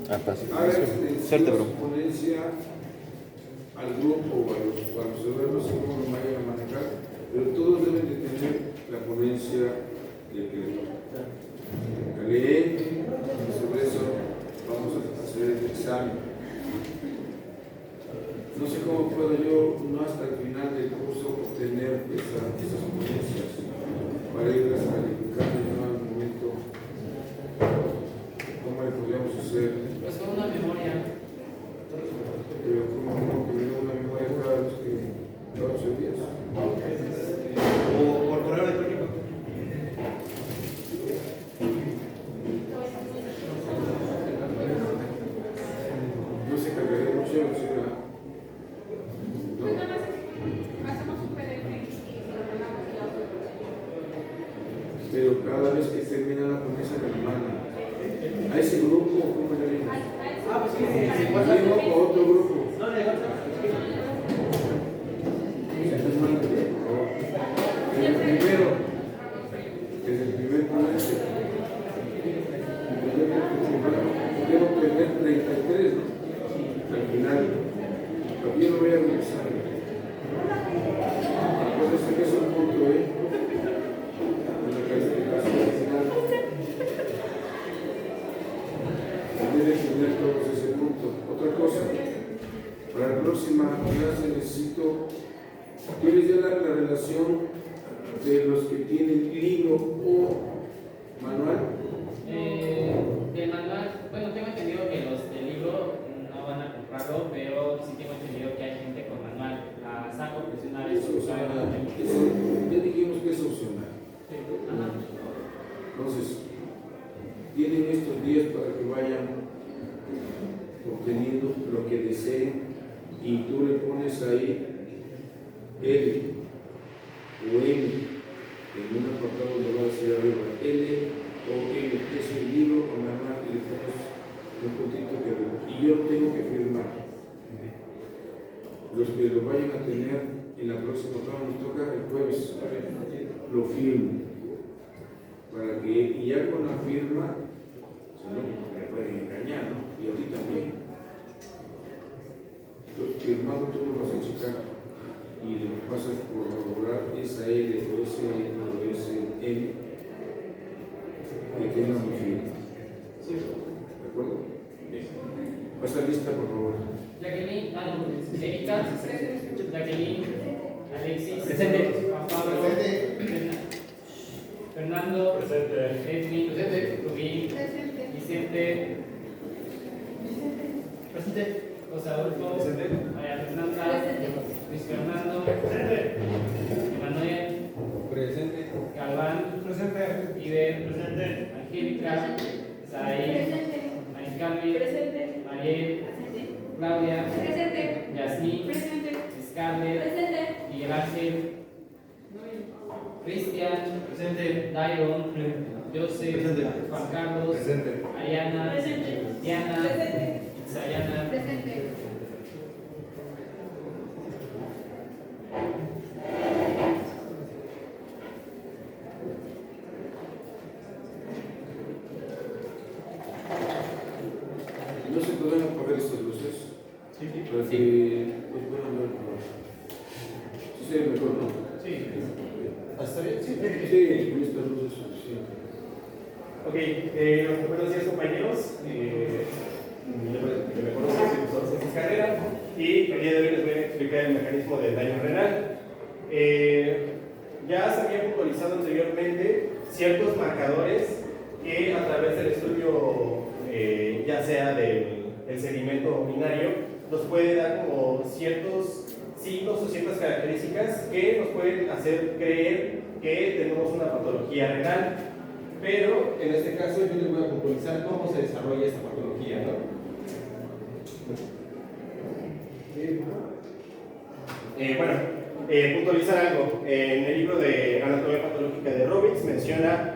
Suerte, bro. Ponencia al grupo o a los ciudadanos que cómo lo vayan a manejar, pero todos deben de tener la ponencia de que la leen y sobre eso vamos a hacer el examen. No sé cómo puedo yo, no hasta el final del curso, obtener esas ponencias para irlas calificando en un momento. ¿Cómo le podríamos hacer? Pues con una memoria. Pero como que me da una memoria cada vez cada 8 días. O por correo electrónico. No se cargaría mucho, no sé. Pero cada vez que termina la ponencia me la mandan. ¿A ese grupo cómo le digo? Pues sí, ¿A grupo o otro grupo? no le El primero, es el primer ponencia. Debo tener 33, ¿no? Al final, yo lo voy a revisar. Puede ser que es un punto, debe tener todos ese punto. Otra cosa, para la próxima clase necesito, ¿quieres ya dar la relación de los que tienen libro o manual? Del manual, bueno, tengo entendido que los del libro no van a comprarlo, pero sí tengo entendido que hay gente con manual. La saco pues una vez. Ya dijimos que es opcional. Entonces, tienen estos días para que vayan obteniendo lo que deseen y tú le pones ahí L o M en un apartado donde va a decir arriba L o M, que es el libro o manual, y le pones un puntito que y yo tengo que firmar. Los que lo vayan a tener en la próxima clase nos toca el jueves, lo firmo para que, y ya con la firma, si no me pueden engañar, ¿no? Y a ti también. Entonces, firmado tú lo vas a checar y le pasas por lograr esa L o ese N o ese M que tenga muy firme. ¿De acuerdo? Bien. Pasa lista, por favor. Jacqueline, Erika, Jacqueline, Alexis, Presente. Juan Pablo, Fernando, Edwin, Rubí, Vicente, José Adolfo, María Fernanda, Luis Fernando, Emanuel, Galván, Iber, Angélica, Saí, María Carmen, Mariel, Claudia, Yasmín, Scarlett, Miguel Ángel, Cristian, Dairon, Joseph, Juan Carlos, Ariana, Diana, Sayana. ¿No se pueden apagar estas luces? Sí. Para que pues puedan ver. Sí, se ve mejor, ¿no? Sí. ¿Está bien? Sí. Sí, con estas luces suficiente. Ok, buenos días compañeros. Me conocen, soy César Carrera y el día de hoy les voy a explicar el mecanismo del daño renal. Ya se había puntualizado anteriormente ciertos marcadores que a través del estudio, ya sea del sedimento binario, nos puede dar como ciertos signos o ciertas características que nos pueden hacer creer que tenemos una patología renal. Pero en este caso yo les voy a puntualizar cómo se desarrolla esta patología, ¿no? Puntualizar algo. En el libro de Anatomía Patológica de Robbins menciona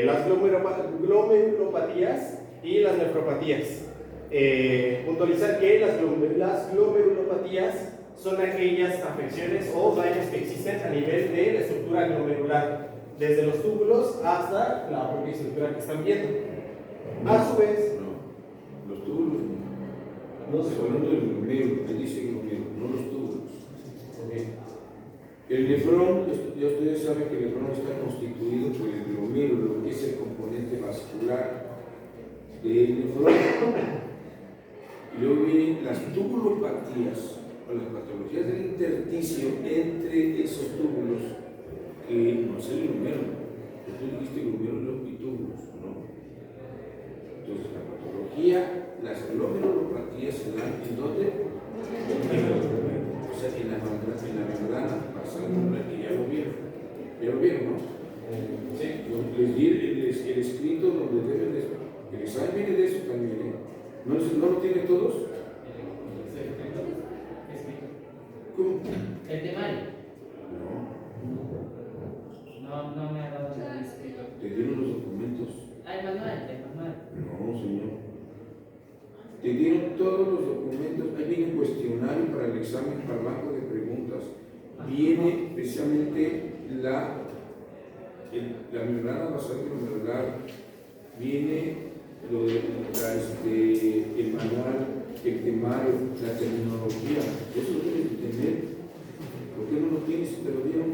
las glomerulopatías y las nefropatías. Puntualizar que las glomerulopatías son aquellas afecciones o daños que existen a nivel de la estructura glomerular, desde los túbulos hasta la propia estructura que están viendo. A su vez, Los túbulos No Estoy hablando del glomérulo, ahí dice glomérulo, no los túbulos. El nefrón, ya ustedes saben que el nefrón está constituido por el glomérulo, que es el componente vascular del nefrón. Y luego vienen las tubulopatías, o las patologías del intersticio entre esos túbulos, que no es el glomérulo. Tú dijiste glomérulo y túbulos, ¿no? Entonces, la patología, las glomerulopatías se dan ¿en dónde? O sea, en la membrana basal, que ya lo vieron, ¿no? Sí. Les di el escrito donde deben de. El examen viene de eso también, ¿eh? ¿No lo tienen todos? ¿Cómo? El temario. No. No me ha dado ningún escrito. ¿Te dieron los documentos? Ah, el manual. No, señor. Te dieron todos los documentos. Ahí viene un cuestionario para el examen, para el banco de preguntas. Viene precisamente la membrana basal glomerular. Viene lo de el manual, el temario, la terminología. Eso lo tienes que tener. ¿Por qué no lo tienes si te lo dieron?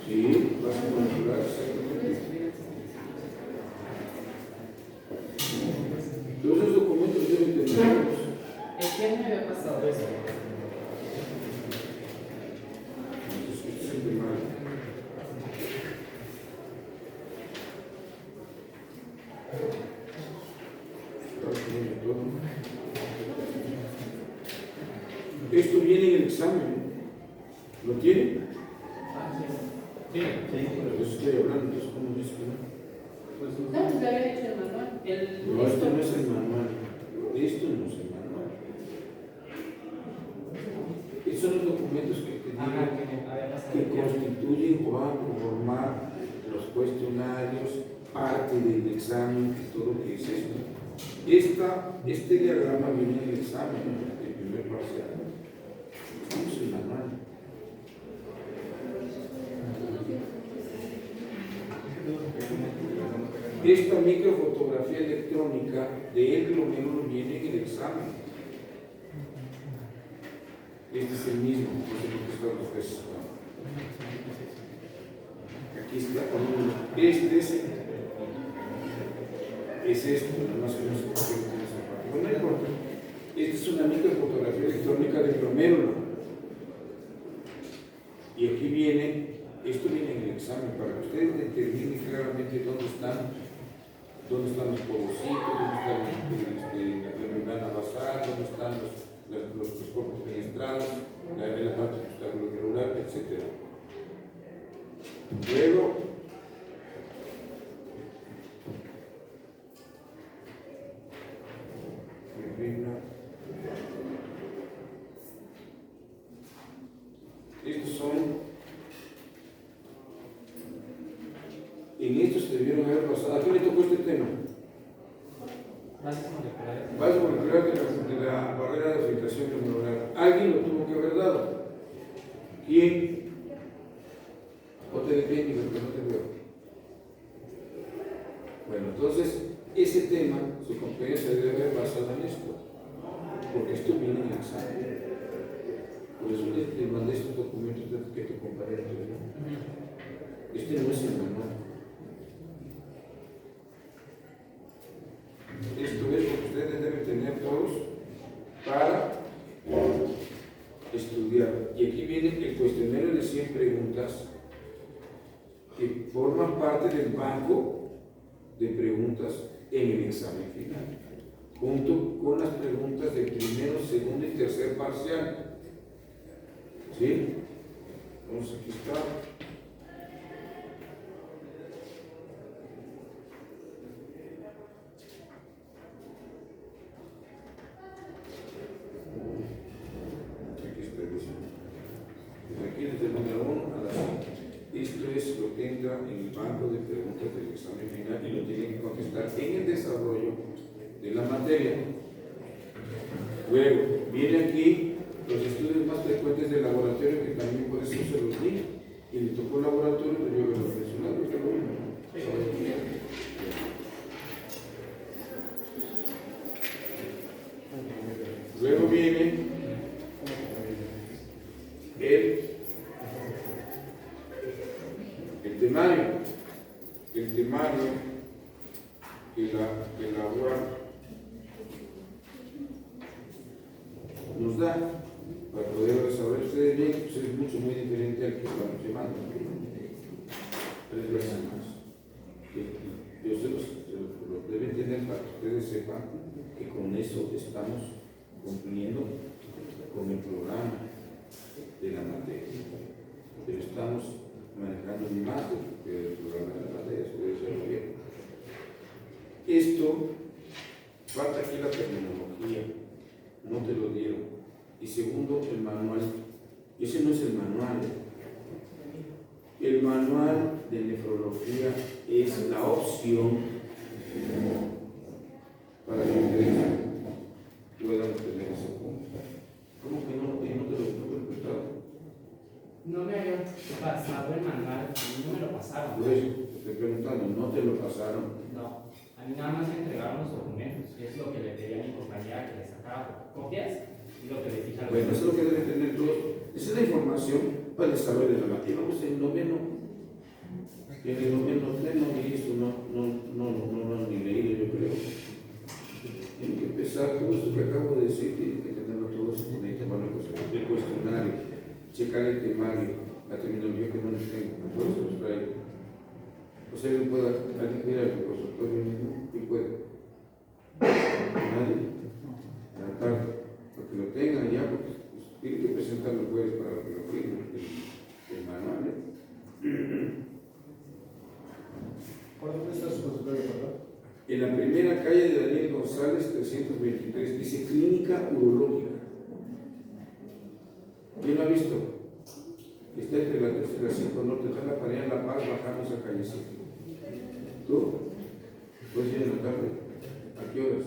Sí, vas a molecular, exactamente. Todos esos documentos deben tenerlos. ¿Quién me había pasado eso? Entonces, esto es el temario. Esto viene en el examen. ¿Lo tiene? Sí. Pero eso estoy hablando, entonces, ¿cómo dice que no? No, pues le había dicho el manual. No, esto no es el manual. Esto no es el manual. Estos son los documentos que te digo que constituyen o van a conformar los cuestionarios, parte del examen y todo lo que es esto. Este diagrama viene en el examen, el primer parcial. No es el manual. Esta microfotografía electrónica del glomérulo viene en el examen. Este es el mismo, no sé por qué están los pesos. Aquí está. Es esto, nada más que no sé por qué no tiene esa parte. Bueno, no importa. Esta es una microfotografía electrónica del glomérulo. Y aquí viene, esto viene en el examen, para que ustedes determinen claramente dónde están los porocitos, dónde está la membrana basal, dónde están los cuerpos fenestrales, la parte glomerular, etc. Luego, estos son. En estos se debieron haber pasado. ¿A quién le tocó este tema? Bases moleculares de la barrera de filtración glomerular. Alguien lo tuvo que haber dado. ¿Quién? O te depende, porque no te veo. Bueno, entonces, ese tema, su compañía se debe haber basado en esto. Porque esto viene en el examen. Por eso le mandé estos documentos que tu compañero te dio. Este no es el manual. Esto es lo que ustedes deben tener todos para estudiar. Y aquí viene el cuestionario de 100 preguntas que forman parte del banco de preguntas en el examen final, junto con las preguntas del primero, segundo y tercer parcial. ¿Sí? Entonces aquí está. Aquí desde el número 1 a la 5. Esto es lo que entra en el banco de preguntas del examen final y lo tienen que contestar en el desarrollo de la materia. Luego, viene aquí los estudios más frecuentes del laboratorio, que también por eso se los di. Y le tocó el laboratorio, pero yo lo mencioné, que lo mismo. Luego viene el temario. El temario que la UAR nos da para poder saber ustedes bien, pues es mucho muy diferente al que estamos llevando. 3 veces más. Yo se los deben tener para que ustedes sepan que con eso estamos cumpliendo con el programa de la materia. Pero estamos manejando más del programa de la materia, ustedes ya lo vieron. Esto, falta aquí la terminología, no te lo dieron. Y segundo, el manual. Ese no es el manual. El manual de nefrología es la opción para que ustedes puedan tener ese punto. ¿Cómo que no te lo he prestado? No me habían pasado el manual, a mí no me lo pasaron. Por eso te estoy preguntando, ¿no te lo pasaron? No, a mí nada más me entregaron los documentos, que es lo que le pedí a mi compañera que le sacara copias y lo que les dije a los Bueno, eso es lo que deben tener todos. Esa es la información para el desarrollo de la materia. Vamos en noveno. En el noveno pleno y esto no ni leído, yo creo. Tienen que empezar todo esto que acabo de decir, tienen que tenerlo todo eso con el cuestionario, checar el temario, la terminología que no les tengo, por eso los traigo. O sea, alguien puede ir al repositorio mismo y puede. Nadie. A la tarde, porque lo tengan ya, porque pues, tienen que presentarlo pues para que lo firmen el manual. ¿Por dónde está su consultorio, perdón? En la primera calle de Daniel González, 323, dice Clínica Urológica. ¿Quién lo ha visto? Está entre la 3 y la 5 norte, está en la pared en La Paz, bajamos a callecita. ¿Tú? ¿Puedes ir en la tarde? ¿A qué horas?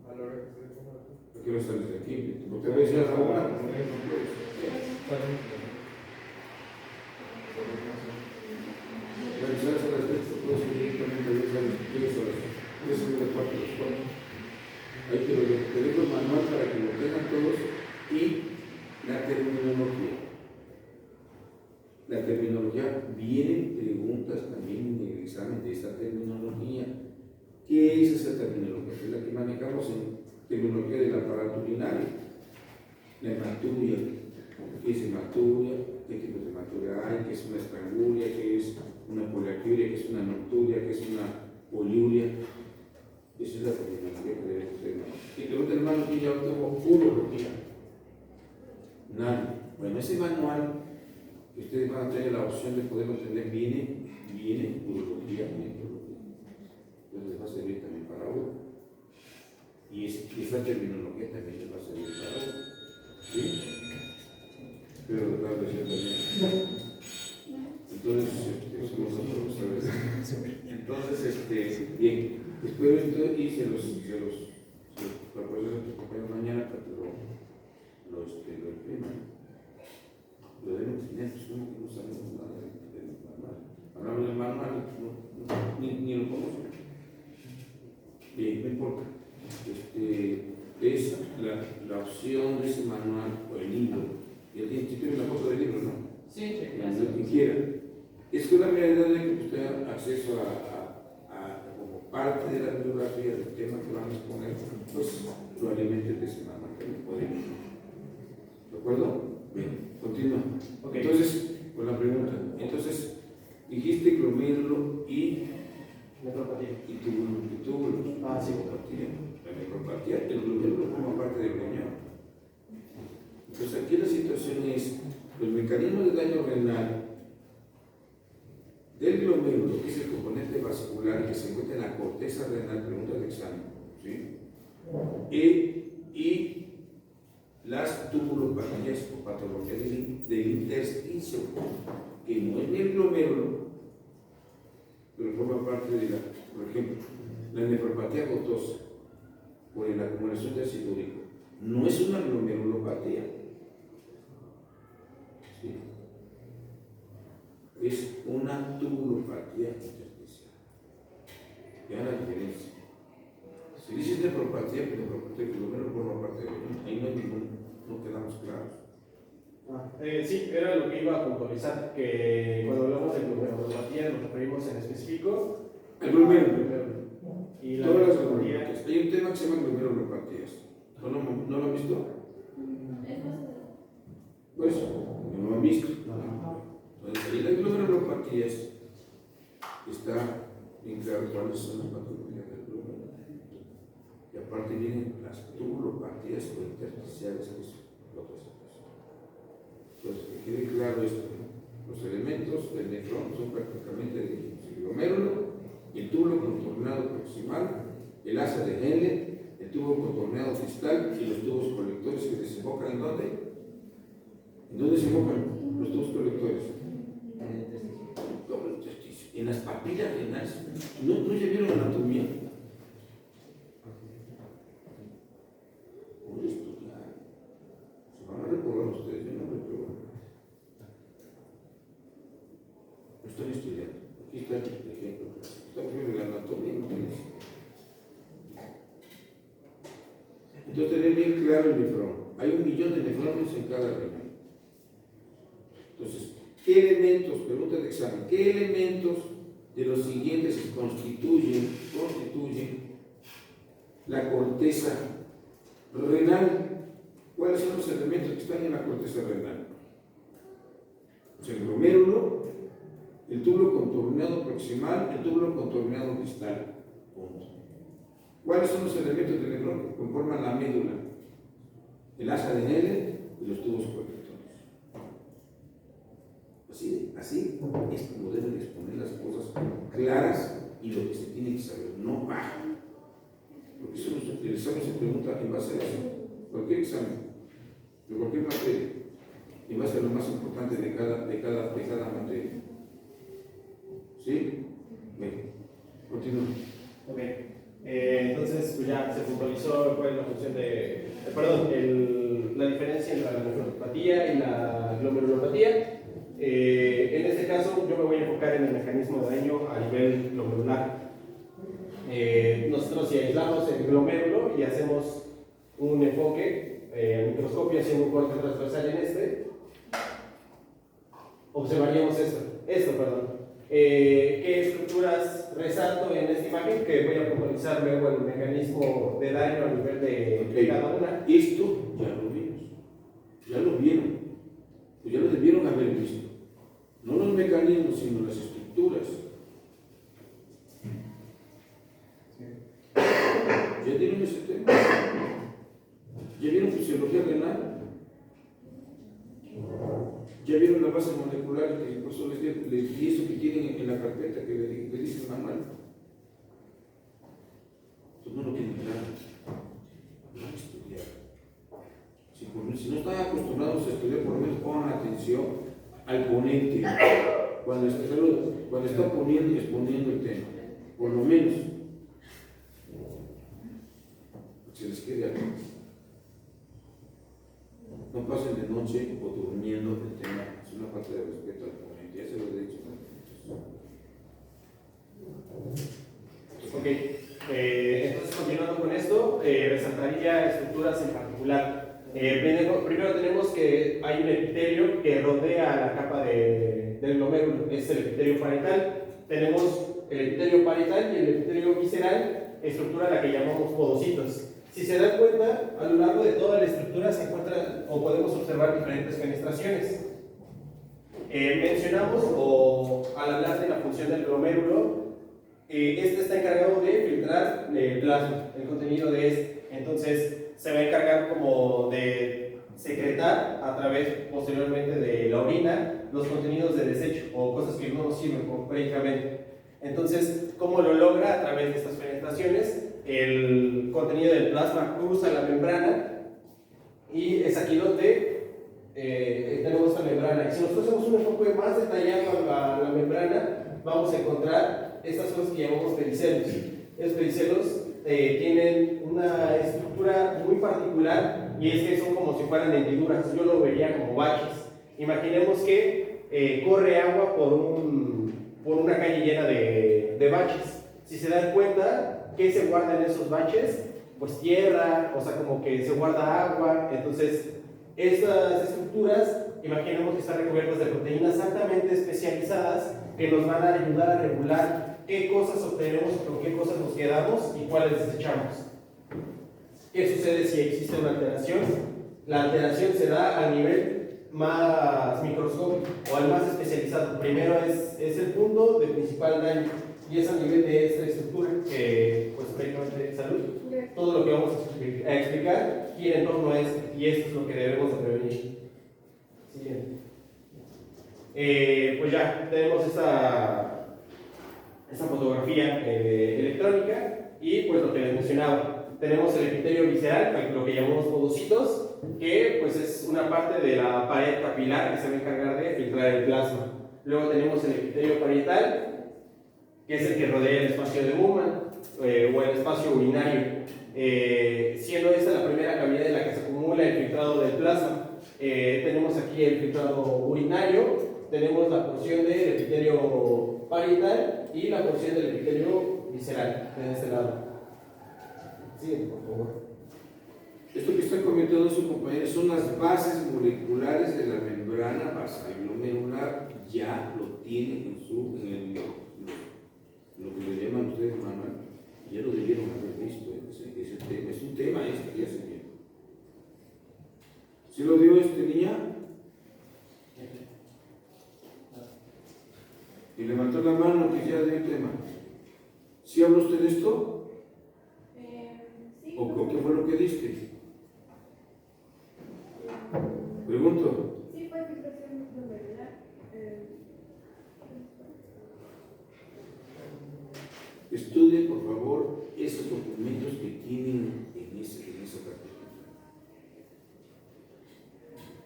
¿A qué horas sales de aquí? Porque a veces a la hora, no me Bueno, sales a las 3, puedes ir directamente a 10 años, quieres a las 3 y las 4, las 4. Ahí te dejo el manual para que lo tengan todos y la terminología. La terminología, vienen preguntas también en el examen de esta terminología. ¿Qué es esa terminología? Es la que manejamos en terminología del aparato urinario. La hematuria. ¿Qué es hematuria? ¿Qué tipos de hematuria hay? ¿Qué es una estranguria? ¿Qué es una poliacuria? ¿Qué es una nocturia? ¿Qué es una poliuria? Esa es la terminología que debe ser. Y luego tenemos aquí ya como urología. Nadie. Bueno, ese manual que ustedes van a tener la opción de poderlo tener, viene urología, entonces les va a servir también para uno. Y esa terminología también les va a servir para uno. ¿Sí? Pero lo tal vez también. Entonces, somos nosotros, ¿sabes? Entonces, bien, espero entonces y se los propongo a tus compañeros mañana para que lo impriman. Lo deben tener, pues como que no sabemos nada del manual. Hablamos del manual, ni lo conocen. Bien, no importa. Es la opción de ese manual o el libro. Ya tiene la foto del libro, ¿no? Sí, Lo que quiera. Es con la realidad de que usted tenga acceso a como parte de la bibliografía del tema que van a exponer, pues lo alimenten de ese manual también podemos. ¿De acuerdo? Bien. Continúa. Okay. Entonces, con la pregunta. Entonces, dijiste glomérulo y túbulos. Ah, sí. La nefropatía, el glomérulo forma parte del riñón. Entonces, aquí la situación es los mecanismos de daño renal del glomérulo, que es el componente vascular que se encuentra en la corteza renal, pregunta del examen, ¿sí? Y las tubulopatías o patologías del intersticio, que no es ni el glomérulo, pero forma parte de por ejemplo, la nefropatía gotosa por la acumulación de ácido úrico, no es una glomerulopatía, ¿sí? Es una tubulopatía intersticial. Vean la diferencia. Si dices nefropatía, pues nefropatía, por lo menos forma parte de ello. Ahí no hay ningún, no quedamos claros. Sí, era lo que iba a puntualizar, que cuando hablamos de glomerulopatía nos referimos en específico El glomérulo. y la Todas las glomerulopatía. glomerulopatías. Hay un tema que se llama glomerulopatías. ¿No lo han visto? Pues, no lo han visto. Entonces, ahí las glomerulopatías está bien claro cuáles son las patologías del glomérulo. Y aparte vienen las tubulopatías o intersticiales, que es otra situación. Entonces, que quede claro esto, ¿no? Los elementos del nefrón son prácticamente el glomérulo, el túbulo contorneado proximal, el asa de Henle, el tubo contorneado distal y los tubos colectores que desembocan ¿en dónde? ¿En dónde desembocan los tubos colectores? Como el testículo. En las papilas renales. ¿No ya vieron anatomía? Por estudiar. Se van a recordar ustedes, yo no recuerdo. Lo están estudiando. Aquí está el ejemplo. Estamos viendo la anatomía, ¿no? Entonces, tener bien claro el nefrón. Hay 1 millón de nefrones en cada riñón. Entonces, ¿qué elementos, pregunta de examen, qué elementos de los siguientes constituyen la corteza renal? ¿Cuáles son los elementos que están en la corteza renal? Pues el glomérulo, el túbulo contorneado proximal, el túbulo contorneado distal. Punto. ¿Cuáles son los elementos del nefrón que conforman la médula? El asa de Henle y los tubos colectores. Así es como deben exponer las cosas claras y lo que se tiene que saber, no bajo. Porque el examen se pregunta en base a eso. Cualquier examen, de cualquier materia, en base a lo más importante de cada materia. ¿Sí? Bien, continúa. Ok. Entonces, pues ya se puntualizó cuál es la función de. La diferencia entre la nefropatía y la glomerulopatía. En este caso, yo me voy a enfocar en el mecanismo de daño a nivel glomerular. Nosotros, si aislamos el glomérulo y hacemos un enfoque al microscopio, haciendo un corte transversal en observaríamos ¿qué estructuras resalto en esta imagen? Que voy a puntualizar luego el mecanismo de daño a nivel de cada una. Esto ya lo vimos, ya lo vieron, pues ya lo debieron haber visto. No los mecanismos, sino las estructuras. ¿Ya tienen ese tema? ¿Ya vieron fisiología renal? ¿Ya vieron la base molecular que el profesor les di eso que tienen en la carpeta que le dice el manual? Pues no lo tienen claro. No han estudiado. Si no están acostumbrados a estudiar, por lo menos pongan atención al ponente cuando está poniendo y exponiendo el tema. Por lo menos. Se les quede aquí. No pasen de noche o durmiendo el tema. Es una falta de respeto al ponente. Ya se lo he dicho. Ok. Entonces, continuando con esto, resaltaría estructuras en particular. Primero tenemos que hay un epitelio que rodea la capa del glomérulo. Es el epitelio parietal. Tenemos el epitelio parietal y el epitelio visceral, estructura a la que llamamos podocitos. Si se dan cuenta, a lo largo de toda la estructura se encuentran o podemos observar diferentes fenestraciones. Mencionamos, o al hablar de la función del glomérulo, este está encargado de filtrar el plasma, el contenido de este. Entonces, se va a encargar como de secretar a través posteriormente de la orina los contenidos de desecho o cosas que no nos sirven prácticamente. Entonces, ¿cómo lo logra? A través de estas fenestraciones. El contenido del plasma cruza la membrana y es aquí donde tenemos esta membrana. Y si nosotros hacemos un enfoque más detallado a la membrana, vamos a encontrar estas cosas que llamamos pedicelos. Estos pedicelos tienen una estructura muy particular y es que son como si fueran hendiduras. Yo lo vería como baches. Imaginemos que corre agua por una calle llena de baches. Si se dan cuenta, ¿qué se guarda en esos baches? Pues tierra, o sea, como que se guarda agua. Entonces, estas estructuras, imaginemos que están recubiertas de proteínas altamente especializadas que nos van a ayudar a regular qué cosas obtenemos, con qué cosas nos quedamos y cuáles desechamos. ¿Qué sucede si existe una alteración? La alteración se da al nivel más microscópico o al más especializado. Primero es el punto de principal daño y es a nivel de esta estructura que, pues, prácticamente salud. Todo lo que vamos a explicar gira en torno a esto y esto es lo que debemos de prevenir. Siguiente. Pues ya tenemos esta fotografía electrónica y pues lo que les mencionaba. Tenemos el epitelio visceral, lo que llamamos podocitos, que pues es una parte de la pared capilar que se va a encargar de filtrar el plasma. Luego tenemos el epitelio parietal, que es el que rodea el espacio de Bowman o el espacio urinario, siendo esta la primera cavidad en la que se acumula el filtrado del plasma. Tenemos aquí el filtrado urinario, tenemos la porción del epitelio parietal y la porción del epitelio visceral en este lado. Sí, por favor. Esto que está comentando su compañero son las bases moleculares de la membrana basal-glomerular. Ya lo tiene lo que le llaman ustedes manual. Ya lo debieron haber visto. Ese tema. Es un tema este, ya se vio. ¿Sí lo dio niña? Y levantó la mano que ya dio el tema. ¿Sí habló usted de esto? Sí. ¿O qué fue lo que diste? Pregunto. Sí, fue filtración glomerular. Estudie, por favor, esos documentos que tienen en esa carpeta.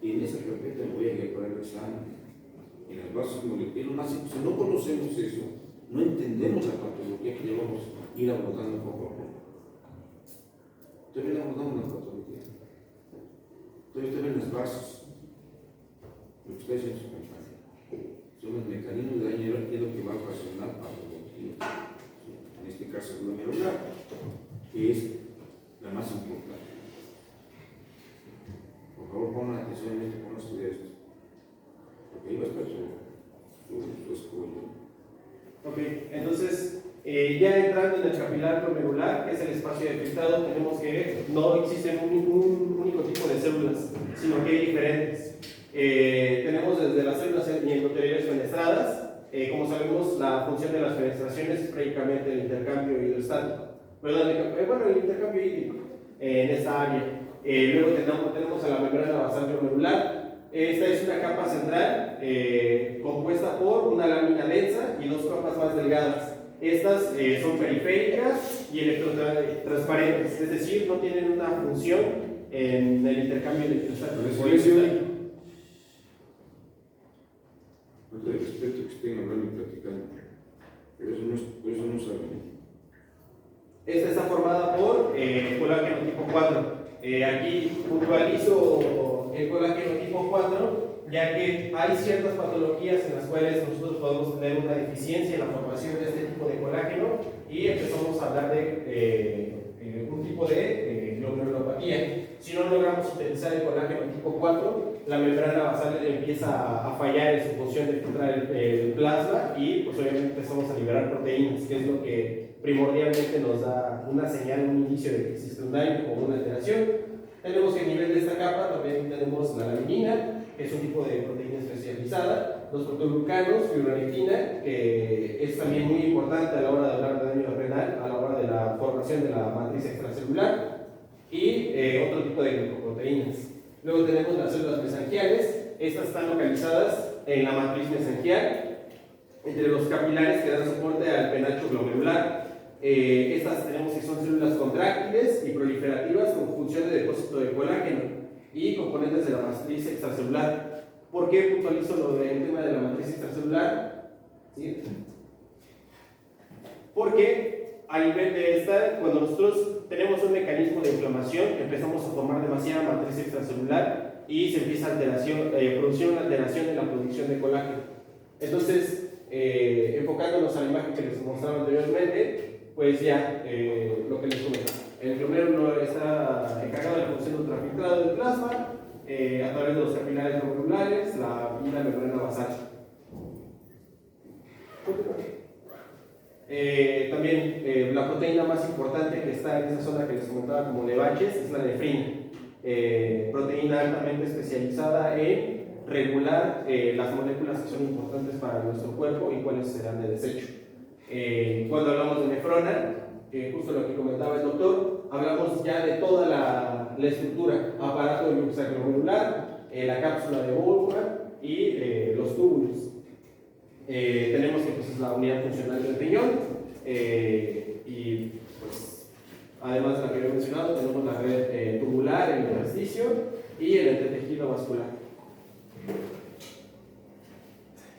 Y en esa carpeta voy a llevar el examen. En las bases moleculares, si no conocemos eso, no entendemos la patología que llevamos a ir abordando poco a poco. Todavía no abordamos la patología. Todavía están en las bases. Lo que está diciendo su compañero. Son los mecanismos de daño que es lo que va a ocasionar patología. En este caso, glomerular, que es la más importante. Por favor, pongan atención en esto, pongan a estudiar esto. Porque ahí va a estar su escuela. Ok, entonces, ya entrando en el capilar glomerular, que es el espacio de filtrado, tenemos que no existe un único tipo de células, sino que hay diferentes. Tenemos desde las células endoteliales fenestradas. Como sabemos, la función de las fenestraciones es prácticamente el intercambio hidrostático, perdón, el intercambio hídrico en esta área. Luego tenemos a la membrana basal glomerular. Esta es una capa central compuesta por una lámina densa y dos capas más delgadas. Estas son periféricas y electrotransparentes, es decir, no tienen una función en el intercambio electrostático. Falta de respeto que estén hablando y platicando. Pero eso no saben. Esta está formada por colágeno tipo 4. Aquí puntualizo el colágeno tipo 4, ya que hay ciertas patologías en las cuales nosotros podemos tener una deficiencia en la formación de este tipo de colágeno y empezamos a hablar de un tipo de glomerulopatía. Si no logramos utilizar el colágeno tipo 4, la membrana basal empieza a fallar en su función de filtrar el plasma y pues obviamente empezamos a liberar proteínas, que es lo que primordialmente nos da una señal, un inicio de que existe un daño o una alteración. Tenemos que a nivel de esta capa también tenemos la laminina, que es un tipo de proteína especializada, los protoglucanos, fibronectina, que es también muy importante a la hora de hablar de daño renal, a la hora de la formación de la matriz extracelular, y otro tipo de glicoproteínas. Luego tenemos las células mesangiales. Estas están localizadas en la matriz mesangial, entre los capilares que dan soporte al penacho glomerular. Estas tenemos que son células contráctiles y proliferativas con función de depósito de colágeno y componentes de la matriz extracelular. ¿Por qué puntualizo lo del tema de la matriz extracelular? ¿Sí? Porque a nivel de esta, cuando nosotros tenemos un mecanismo de inflamación, empezamos a formar demasiada matriz extracelular y se empieza a producir una alteración en la producción de colágeno. Entonces, enfocándonos a la imagen que les mostraba anteriormente, pues ya lo que les comentaba. El glomérulo está encargado de la función de ultrafiltrado del plasma a través de los capilares glomerulares, y la membrana basal. También la proteína más importante que está en esa zona que les comentaba como de baches es la nefrina, proteína altamente especializada en regular las moléculas que son importantes para nuestro cuerpo y cuáles serán de desecho. Cuando hablamos de nefrona, justo lo que comentaba el doctor, hablamos ya de toda la estructura, aparato extraglomerular, la cápsula de Volkmann y los túbulos. Tenemos que pues, es la unidad funcional del riñón y pues, además de la que había mencionado, tenemos la red tubular, el intersticio y el entretejido vascular.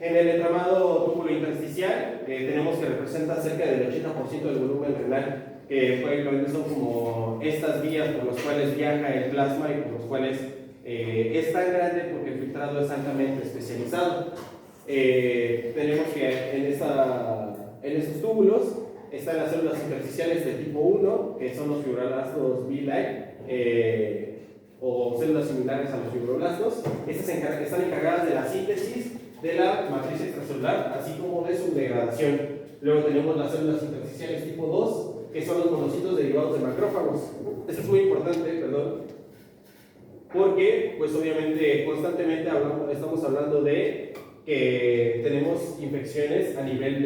En el entramado túbulo intersticial tenemos que representa cerca del 80% del volumen renal, que prácticamente son como estas vías por las cuales viaja el plasma y por los cuales es tan grande porque el filtrado es altamente especializado. Tenemos que en estos túbulos están las células intersticiales de tipo 1, que son los fibroblastos V-like, o células similares a los fibroblastos. Estas están encargadas de la síntesis de la matriz extracelular, así como de su degradación. Luego tenemos las células intersticiales tipo 2, que son los monocitos derivados de macrófagos. Esto es muy importante, perdón, porque pues obviamente constantemente estamos hablando de que tenemos infecciones a nivel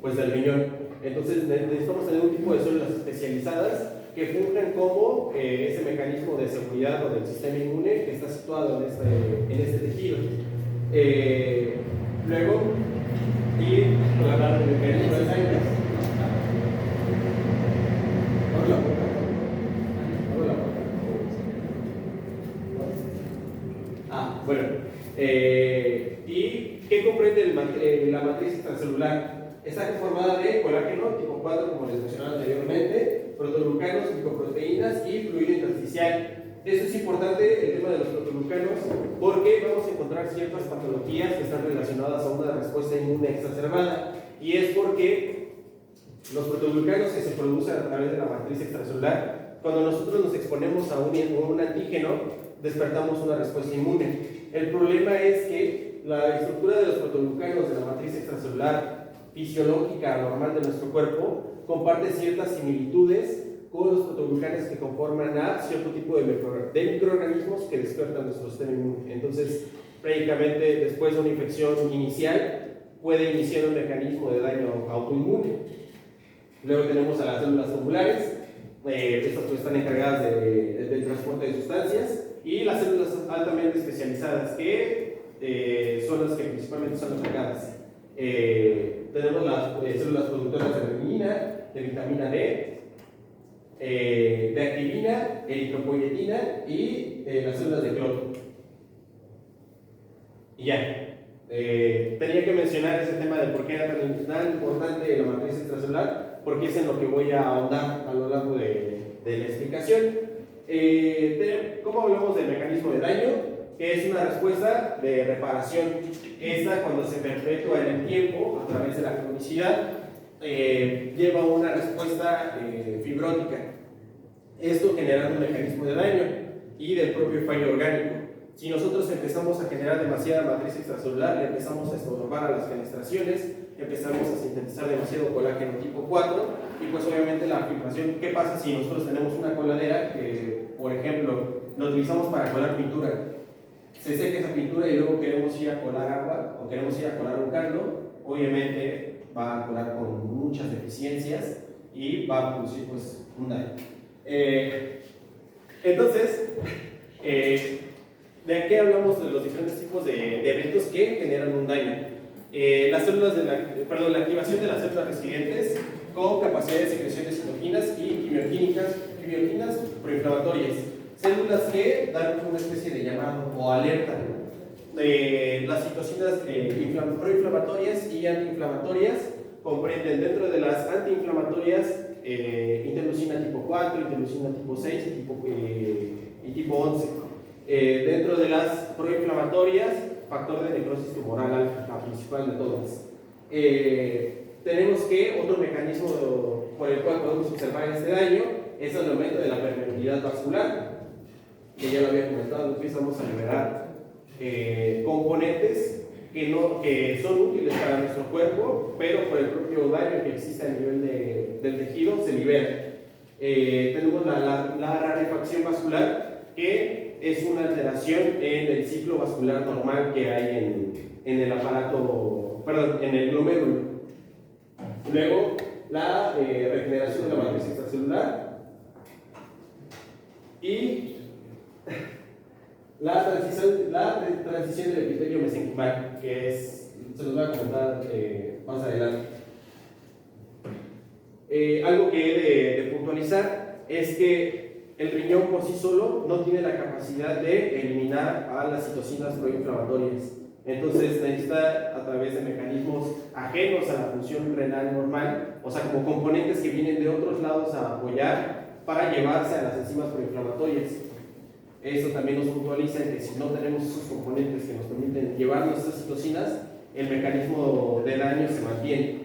pues del riñón. Entonces necesitamos tener un tipo de células especializadas que funjan como ese mecanismo de seguridad o del sistema inmune que está situado en este tejido. Luego, y con la parte de mecanismo de sangre. Bueno, ¿y qué comprende la matriz extracelular? Está conformada de colágeno tipo 4, como les mencionaba anteriormente, protoglucanos, glicoproteínas y fluido intersticial. Esto es importante, el tema de los protoglucanos, porque vamos a encontrar ciertas patologías que están relacionadas a una respuesta inmune exacerbada, y es porque los protoglucanos que se producen a través de la matriz extracelular, cuando nosotros nos exponemos a un antígeno, despertamos una respuesta inmune. El problema es que la estructura de los protoglucanos de la matriz extracelular fisiológica normal de nuestro cuerpo comparte ciertas similitudes con los protoglucanos que conforman a cierto tipo de microorganismos que despiertan nuestro sistema inmune. Entonces, prácticamente después de una infección inicial, puede iniciar un mecanismo de daño autoinmune. Luego tenemos a las células tumulares, estas pues están encargadas del transporte de sustancias, y las células altamente especializadas, que son las que principalmente son encargadas. Tenemos las células productoras de renina, de vitamina D, de activina, eritropoyetina y las células de cloro. Y ya, tenía que mencionar ese tema de por qué era tan importante la matriz extracelular, porque es en lo que voy a ahondar a lo largo de la explicación. ¿Cómo hablamos del mecanismo de daño? Que es una respuesta de reparación. Esta, cuando se perpetúa en el tiempo a través de la cronicidad, lleva una respuesta fibrótica. Esto genera un mecanismo de daño y del propio fallo orgánico. Si nosotros empezamos a generar demasiada matriz extracelular, le empezamos a estorbar a las fenestraciones, empezamos a sintetizar demasiado colágeno tipo 4, y pues obviamente la filtración. ¿Qué pasa si nosotros tenemos una coladera que, por ejemplo, la utilizamos para colar pintura? Se seca esa pintura y luego queremos ir a colar agua o queremos ir a colar un caldo, obviamente va a colar con muchas deficiencias y va a producir pues un daño. Entonces, ¿de qué hablamos? De los diferentes tipos de eventos que generan un daño. Las células la activación de las células residentes con capacidad de secreción de citoquinas y quimioquinas proinflamatorias. Células que dan una especie de llamado o alerta. Las citocinas proinflamatorias y antiinflamatorias comprenden dentro de las antiinflamatorias interleucina tipo 4, interleucina tipo 6 y tipo 11. Dentro de las proinflamatorias, factor de necrosis tumoral alfa, la principal de todas. Tenemos que otro mecanismo por el cual podemos observar este daño es el aumento de la permeabilidad vascular, que ya lo había comentado. Empezamos a liberar componentes que son útiles para nuestro cuerpo, pero por el propio daño que existe a nivel del tejido se liberan. Tenemos la rarefacción vascular, que es una alteración en el ciclo vascular normal que hay en el aparato, perdón, en el glomérulo. Luego, la regeneración de la matriz extracelular y la transición del epitelio mesenquimal, que se los voy a comentar más adelante. Algo que he de puntualizar es que el riñón por sí solo no tiene la capacidad de eliminar a las citocinas proinflamatorias. Entonces necesita, a través de mecanismos ajenos a la función renal normal, o sea, como componentes que vienen de otros lados a apoyar para llevarse a las enzimas proinflamatorias. Eso también nos puntualiza que si no tenemos esos componentes que nos permiten llevarnos esas citocinas, el mecanismo de daño se mantiene.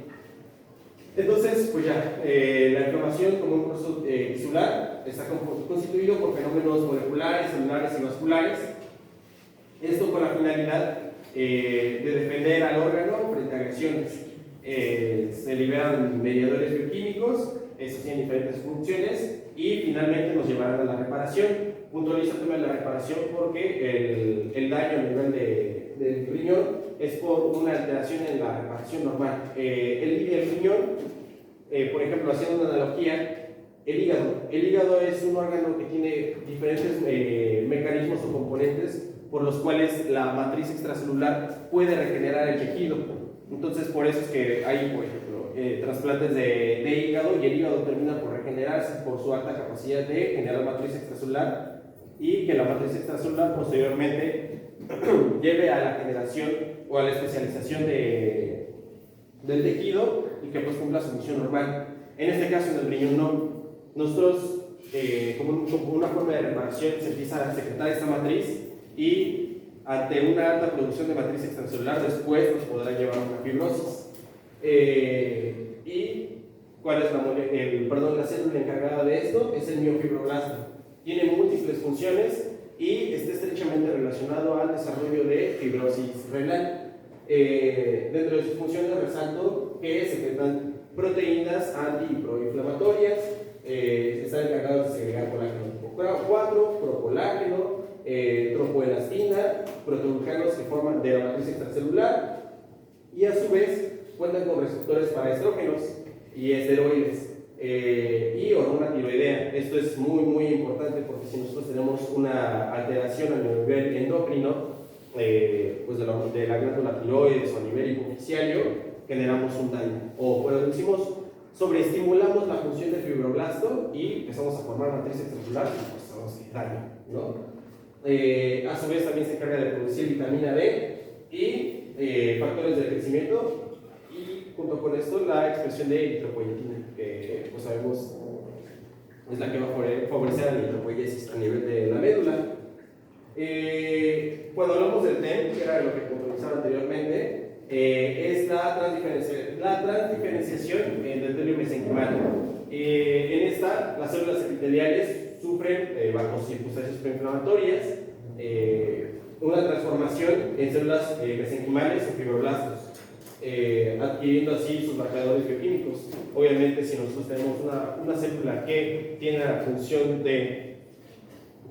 Entonces, pues ya, la inflamación como un proceso tisular está constituido por fenómenos moleculares, celulares y vasculares. Esto con la finalidad de defender al órgano frente a agresiones. Se liberan mediadores bioquímicos, estos tienen diferentes funciones y finalmente nos llevarán a la reparación. Puntualizo el tema de la reparación porque el daño a nivel del riñón es por una alteración en la reparación normal. El riñón, por ejemplo, haciendo una analogía, el hígado es un órgano que tiene diferentes mecanismos o componentes por los cuales la matriz extracelular puede regenerar el tejido. Entonces, por eso es que hay, por ejemplo, trasplantes de hígado, y el hígado termina por regenerarse por su alta capacidad de generar matriz extracelular, y que la matriz extracelular posteriormente lleve a la generación o a la especialización del tejido y que pues cumpla su función normal. En este caso, en el riñón no. Nosotros, como una forma de reparación, se empieza a secretar esta matriz, y ante una alta producción de matriz extracelular después nos podrá llevar a una fibrosis. ¿Y cuál es la célula encargada de esto? Es el miofibroblasto. Tiene múltiples funciones y está estrechamente relacionado al desarrollo de fibrosis renal. Dentro de sus funciones resalto que secretan proteínas anti y proinflamatorias, están encargados de segregar colágeno tipo 4, procolágeno, tropoelastina, proteoglucanos que forman de la matriz extracelular, y a su vez cuentan con receptores para estrógenos y esteroides y hormona tiroidea. Esto es muy muy importante porque si nosotros tenemos una alteración a nivel endocrino, pues de la glándula tiroides o a nivel hipoficiario, generamos un daño, o bueno, decimos, sobreestimulamos la función del fibroblasto y empezamos a formar matriz extracelular y pues hacemos daño, ¿no? A su vez también se encarga de producir vitamina D y factores de crecimiento, y junto con esto la expresión de eritropoyetina, que pues sabemos es la que va a favorecer la eritropoyesis a nivel de la médula. Cuando hablamos del TEM, que era lo que puntualizaba anteriormente, es la transdiferenciación del endotelio mesenquimal. En esta, las células epiteliales sufren, bajo circunstancias preinflamatorias, una transformación en células mesenquimales o fibroblastos, adquiriendo así sus marcadores bioquímicos. Obviamente, si nosotros tenemos una célula que tiene la función de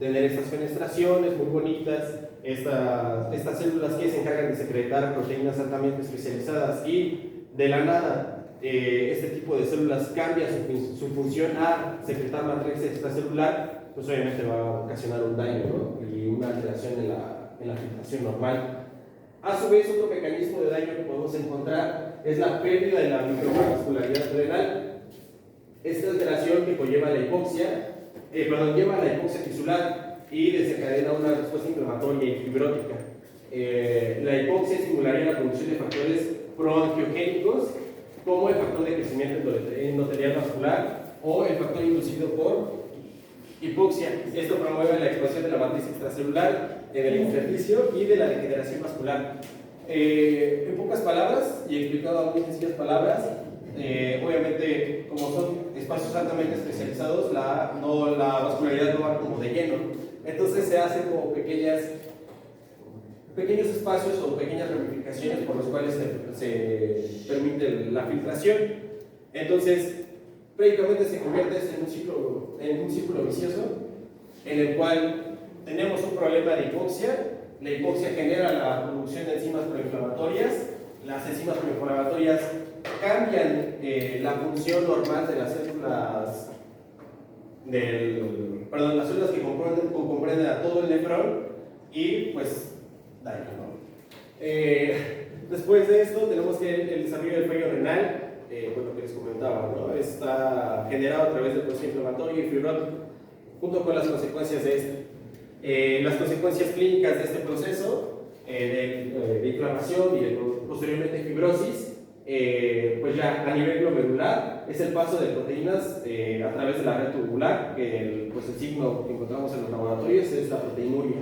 tener estas fenestraciones muy bonitas, estas células que se encargan de secretar proteínas altamente especializadas, y de la nada este tipo de células cambia su función a secretar matriz extracelular, pues obviamente va a ocasionar un daño, ¿no? Y una alteración en la filtración normal. A su vez, otro mecanismo de daño que podemos encontrar es la pérdida de la microvascularidad renal. Esta alteración que conlleva la hipoxia, lleva a la hipoxia tisular y desencadena una respuesta inflamatoria y fibrótica. La hipoxia estimularía la producción de factores proangiogénicos, como el factor de crecimiento endotelial vascular o el factor inducido por hipoxia. Esto promueve la expansión de la matriz extracelular en el intersticio y de la degeneración vascular. En pocas palabras, y explicado a muy sencillas palabras, obviamente, como son espacios altamente especializados, la vascularidad no va como de lleno. Entonces se hacen como pequeños espacios o pequeñas ramificaciones por los cuales se permite la filtración. Entonces, prácticamente se convierte en un círculo vicioso en el cual tenemos un problema de hipoxia. La hipoxia genera la producción de enzimas proinflamatorias. Las enzimas proinflamatorias cambian la función normal de las células las células que comprenden a todo el nefrón y pues daño, ¿no? Después de esto tenemos que el desarrollo del fallo renal, lo que les comentaba, ¿no? Está generado a través del proceso inflamatorio y fibrótico, junto con las consecuencias de este. Las consecuencias clínicas de este proceso de inflamación y posteriormente fibrosis, pues ya a nivel glomerular es el paso de proteínas a través de la red tubular, que el signo que encontramos en los laboratorios es la proteinuria,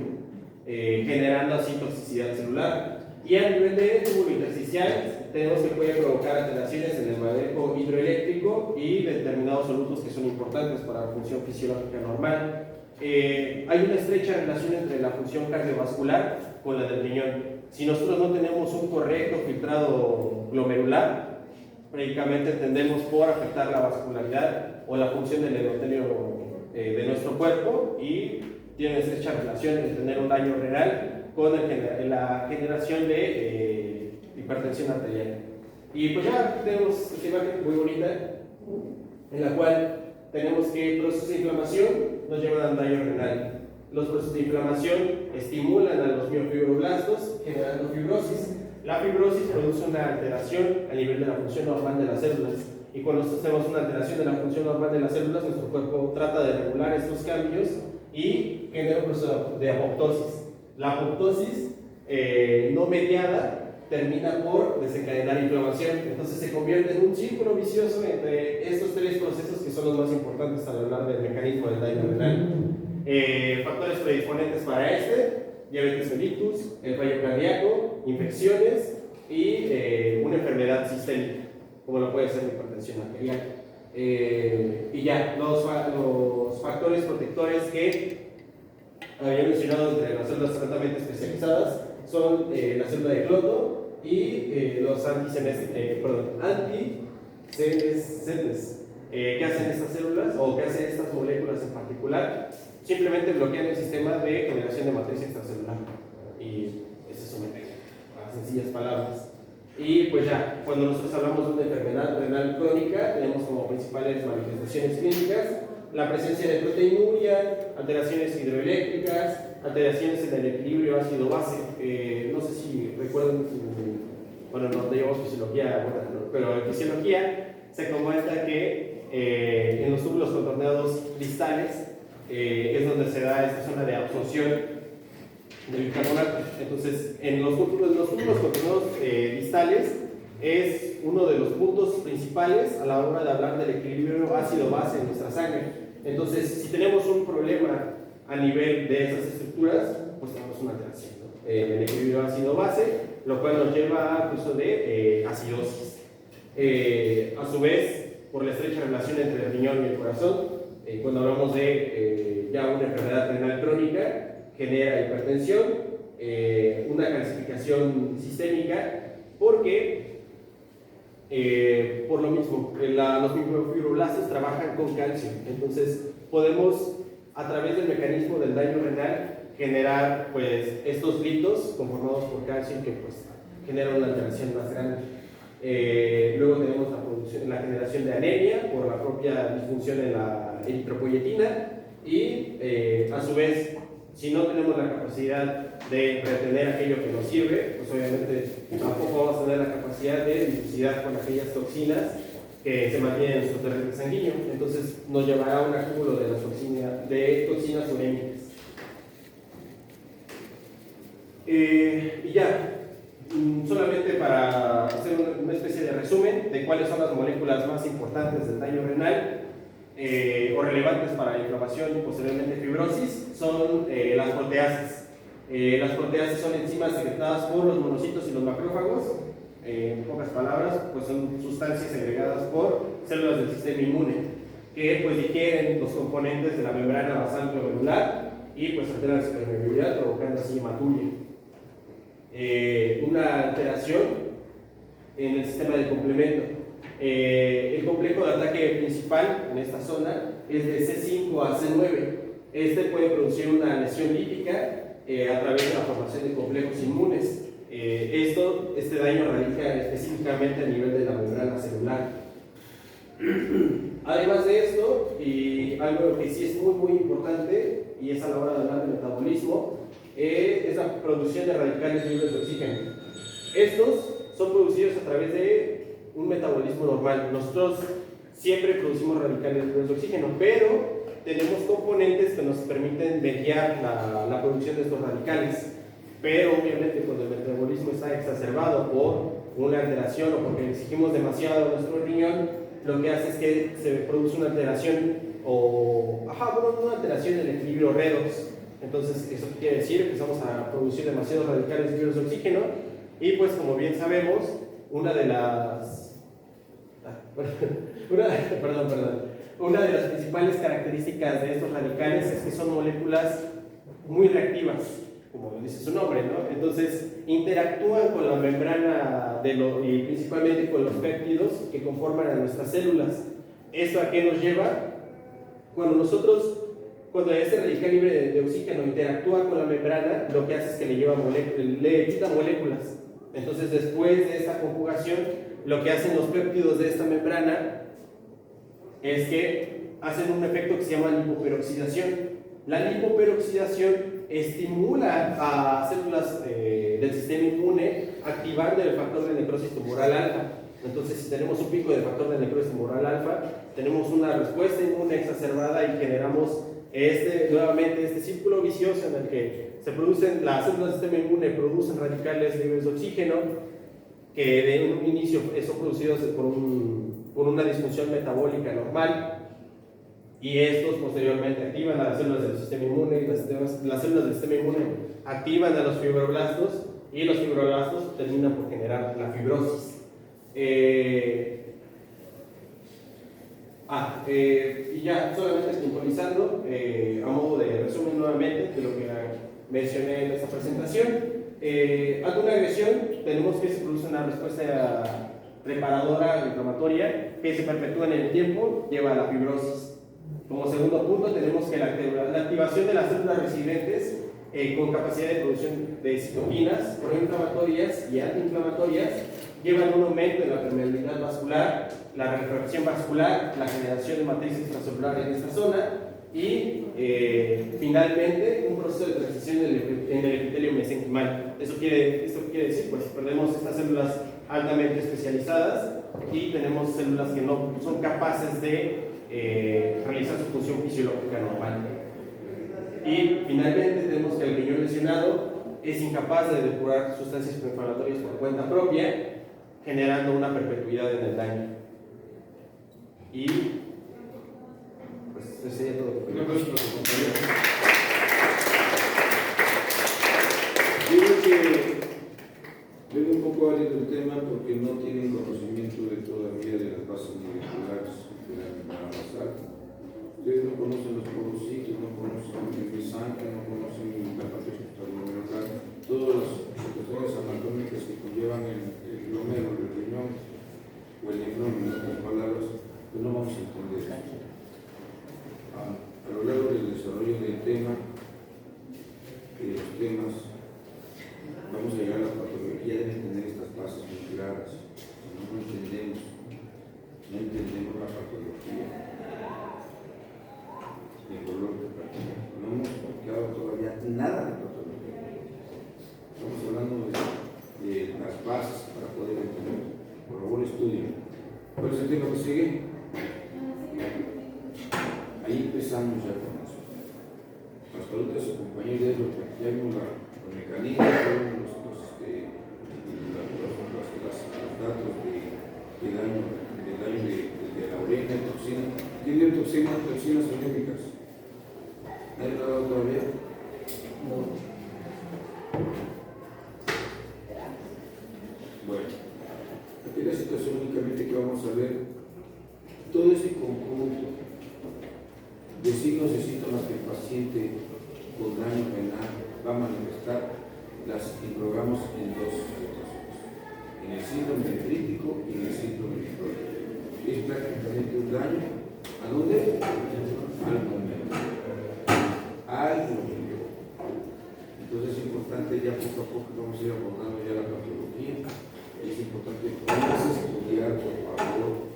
generando así toxicidad celular. Y a nivel de túbulo intersticial tenemos que puede provocar alteraciones en el manejo hidroeléctrico y determinados solutos que son importantes para la función fisiológica normal. Hay una estrecha relación entre la función cardiovascular con la del riñón. Si nosotros no tenemos un correcto filtrado glomerular, prácticamente tendemos por afectar la vascularidad o la función del endotelio de nuestro cuerpo, y tiene estrecha relación entre tener un daño renal con la generación de hipertensión arterial. Y pues ya tenemos esta imagen muy bonita en la cual tenemos que procesos de inflamación nos llevan al daño renal. Los procesos de inflamación estimulan a los miofibroblastos, generando fibrosis. La fibrosis produce una alteración a nivel de la función normal de las células. Y cuando tenemos una alteración de la función normal de las células, nuestro cuerpo trata de regular estos cambios y genera un proceso de apoptosis. La apoptosis no mediada termina por desencadenar inflamación. Entonces se convierte en un círculo vicioso entre estos tres procesos que son los más importantes al hablar del mecanismo del daño renal. Factores predisponentes para diabetes mellitus, el fallo cardíaco, infecciones y una enfermedad sistémica, como lo puede ser la hipertensión arterial. Y ya, los factores protectores que había mencionado entre las células altamente especializadas son la célula de Cloto y los antisenes, ¿qué hacen estas células o qué hacen estas moléculas en particular? Simplemente bloquean el sistema de generación de matriz extracelular. Y ese es un ejemplo, a sencillas palabras. Y pues ya, cuando nosotros hablamos de una enfermedad renal crónica, tenemos como principales manifestaciones clínicas la presencia de proteinuria, alteraciones hidroeléctricas, alteraciones en el equilibrio ácido-base. No sé si recuerdan, bueno, no llevamos fisiología, pero en fisiología se comenta que en los túbulos contorneados distales es donde se da esta zona de absorción del bicarbonato. Entonces, en los túbulos contorneados distales es uno de los puntos principales a la hora de hablar del equilibrio ácido-base en nuestra sangre. Entonces, si tenemos un problema a nivel de esas estructuras, pues tenemos una alteración, ¿no? En el equilibrio ácido-base, lo cual nos lleva al uso de acidosis. A su vez, por la estrecha relación entre el riñón y el corazón, cuando hablamos de ya una enfermedad renal crónica, genera hipertensión, una calcificación sistémica, porque por lo mismo, los microfibroblastos trabajan con calcio. Entonces, podemos, a través del mecanismo del daño renal, generar pues, estos litos conformados por calcio que pues, generan una alteración más grande. Luego tenemos la generación de anemia por la propia disfunción en la eritropoyetina y a su vez, si no tenemos la capacidad de retener aquello que nos sirve, pues obviamente tampoco vamos a tener la capacidad de difusidad con aquellas toxinas que se mantienen en nuestro torrente sanguíneo. Entonces nos llevará a un acúmulo de toxinas urémicas. Y ya, solamente para hacer una especie de resumen de cuáles son las moléculas más importantes del daño renal o relevantes para la inflamación y posteriormente fibrosis, son las proteasas. Las proteasas son enzimas secretadas por los monocitos y los macrófagos, En pocas palabras, pues son sustancias segregadas por células del sistema inmune que pues digieren los componentes de la membrana basal glomerular y pues alteran su permeabilidad, provocando así hematuria. Una alteración en el sistema de complemento. El complejo de ataque principal en esta zona es de C5 a C9. Este puede producir una lesión lítica a través de la formación de complejos inmunes. Este daño radica específicamente a nivel de la membrana celular. Además de esto, y algo que sí es muy importante, y es a la hora de hablar de metabolismo, es la producción de radicales libres de oxígeno. Estos son producidos a través de un metabolismo normal. Nosotros siempre producimos radicales libres de oxígeno, pero tenemos componentes que nos permiten mediar la producción de estos radicales. Pero obviamente cuando el metabolismo está exacerbado por una alteración o porque exigimos demasiado a nuestro riñón, lo que hace es que se produce una alteración una alteración en el equilibrio redox. Entonces, ¿eso qué quiere decir? Empezamos a producir demasiados radicales libres de oxígeno y pues como bien sabemos, una de las principales características de estos radicales es que son moléculas muy reactivas, como dice su nombre, ¿no? Entonces, interactúan con la membrana y principalmente con los péptidos que conforman a nuestras células. ¿Esto a qué nos lleva? Cuando este radical libre de oxígeno interactúa con la membrana, lo que hace es que le quita moléculas. Entonces, después de esta conjugación, lo que hacen los péptidos de esta membrana es que hacen un efecto que se llama lipoperoxidación. La lipoperoxidación estimula a células del sistema inmune activando el factor de necrosis tumoral alfa. Entonces, si tenemos un pico de factor de necrosis tumoral alfa, tenemos una respuesta inmune exacerbada y generamos nuevamente este círculo vicioso en el que las células del sistema inmune producen radicales libres de oxígeno que de un inicio son producidos por una disfunción metabólica normal, y estos posteriormente activan a las células del sistema inmune, y las células del sistema inmune activan a los fibroblastos, y los fibroblastos terminan por generar la fibrosis. Y ya solamente puntualizando, a modo de resumen nuevamente de lo que mencioné en esta presentación, ante una agresión tenemos que se produce una respuesta reparadora inflamatoria que se perpetúa en el tiempo, lleva a la fibrosis. Como segundo punto tenemos que la activación de las células residentes con capacidad de producción de citoquinas proinflamatorias y antiinflamatorias llevan un aumento en la permeabilidad vascular, la refracción vascular, la generación de matriz extracelular en esta zona y finalmente un proceso de transición en el epitelio mesenquimal. Esto quiere decir, pues perdemos estas células altamente especializadas y tenemos células que no son capaces de realizar su función fisiológica normal. Y finalmente tenemos que el riñón lesionado es incapaz de depurar sustancias proinflamatorias por cuenta propia, generando una perpetuidad en el daño. Y pues eso sería todo. Un aplauso para su compañero. Yo creo que vengo un poco árido del tema porque no tienen conocimiento todavía de las bases moleculares de la membrana basal. Ustedes no conocen los porocitos, no conocen el mesanque, no conocen la parte extraglomerular, todas las situaciones anatómicas que conllevan el glomero, el riñón o el nefrón, en otras palabras, pues no vamos a entender. A lo largo del desarrollo del tema, de los temas, vamos a llegar a la patología, deben tener estas bases muy claras. No entendemos la patología. El dolor de patología. No hemos explicado todavía nada de patología. Estamos hablando de las bases para poder entender. Por favor, estudien. ¿Cuál es el tema que sigue? Ahí empezamos ya con eso. Las preguntas a compañeros lo que ya vimos los mecanismos, los datos de daño de la orina, toxina. ¿Tienen toxinas olímpicas? ¿Nadie lo ha dado todavía? No. Bueno. de signos y síntomas que el paciente con daño renal va a manifestar, las englobamos en dos situaciones: en el síndrome nefrítico y en el síndrome nefrótico. Es prácticamente un daño, ¿a dónde? Al momento. Al momento. Entonces es importante, ya poco a poco vamos a ir abordando ya la patología. Es importante que comiences a estudiar, por favor.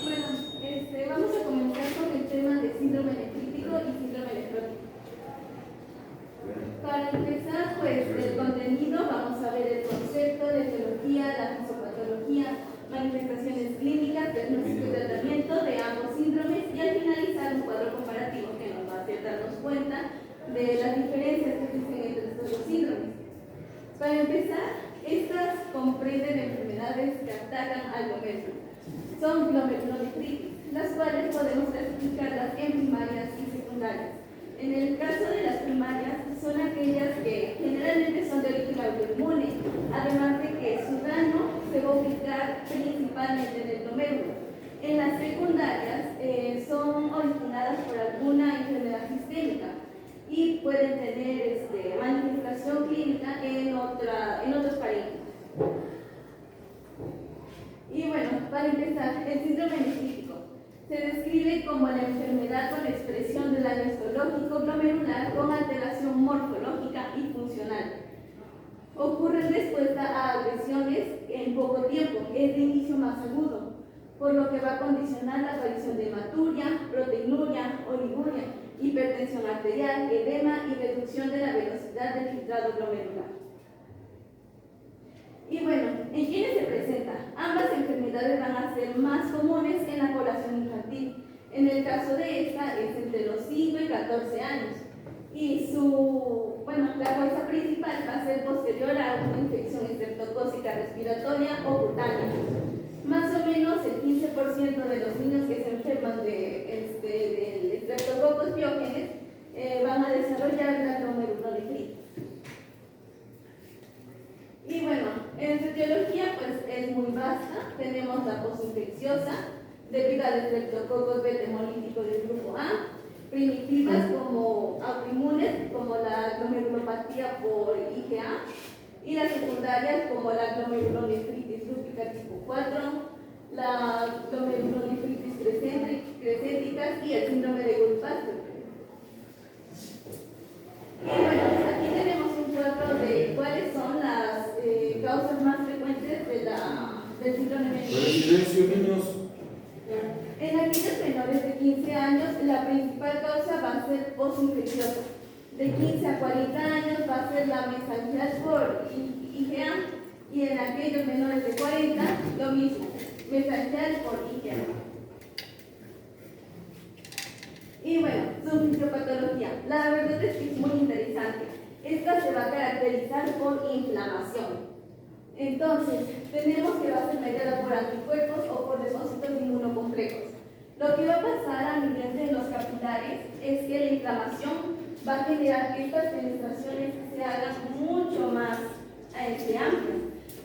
Bueno, vamos a comenzar con el tema de síndrome nefrítico y síndrome nefrótico. Para empezar, pues, el contenido, vamos a ver el concepto, la etiología, la fisiopatología, manifestaciones clínicas, diagnóstico y tratamiento de ambos síndromes y al finalizar un cuadro comparativo que nos va a hacer darnos cuenta de las diferencias que existen entre estos dos síndromes. Para empezar, estas comprenden enfermedades que atacan al glomérulo. Son glomerulonefritis, las cuales podemos clasificarlas en primarias y secundarias. En el caso de las primarias, son aquellas que generalmente son de origen autoinmune, además de que su daño se va a ubicar principalmente en el glomérulo. En las secundarias son originadas por alguna enfermedad sistémica y pueden tener manifestación clínica en otros parénquimas. Y bueno, para empezar, el síndrome nefrítico se describe como la enfermedad con expresión del daño histológico glomerular con alteración morfológica y funcional. Ocurre en respuesta a agresiones en poco tiempo, es de inicio más agudo, por lo que va a condicionar la aparición de hematuria, proteinuria, oliguria, hipertensión arterial, edema y reducción de la velocidad del filtrado glomerular. Y bueno, ¿en quiénes se presenta? Ambas enfermedades van a ser más comunes en la población infantil. En el caso de esta es entre los 5 y 14 años. Y la causa principal va a ser posterior a una infección estreptocócica respiratoria o cutánea. Más o menos el 15% de los niños que se enferman del Streptococcus pyogenes van a desarrollar la glomerulonefritis. Y bueno, en su etiología pues es muy vasta. Tenemos la posinfecciosa debido al Streptococcus beta hemolítico del grupo A, primitivas como autoinmunes como la glomerulopatía por IgA y las secundarias como la glomerulonefritis lúpica tipo 4, la glomerulonefritis crescénticas y el síndrome de Goldbach. Y bueno, aquí tenemos un cuadro de cuáles son las causas más frecuentes del síndrome nefrítico. Silencio, niños. En aquellos menores de 15 años, la principal causa va a ser posinfecciosa. De 15 a 40 años va a ser la mesangial por IgA y en aquellos menores de 40, lo mismo, mesangial por IgA. Y bueno, su fisiopatología. La verdad es que es muy interesante. Esta se va a caracterizar por inflamación. Entonces, tenemos que va a ser mediada por anticuerpos o por depósitos inmunocomplejos. Lo que va a pasar a nivel de los capilares es que la inflamación va a generar que estas penetraciones se hagan mucho más amplias,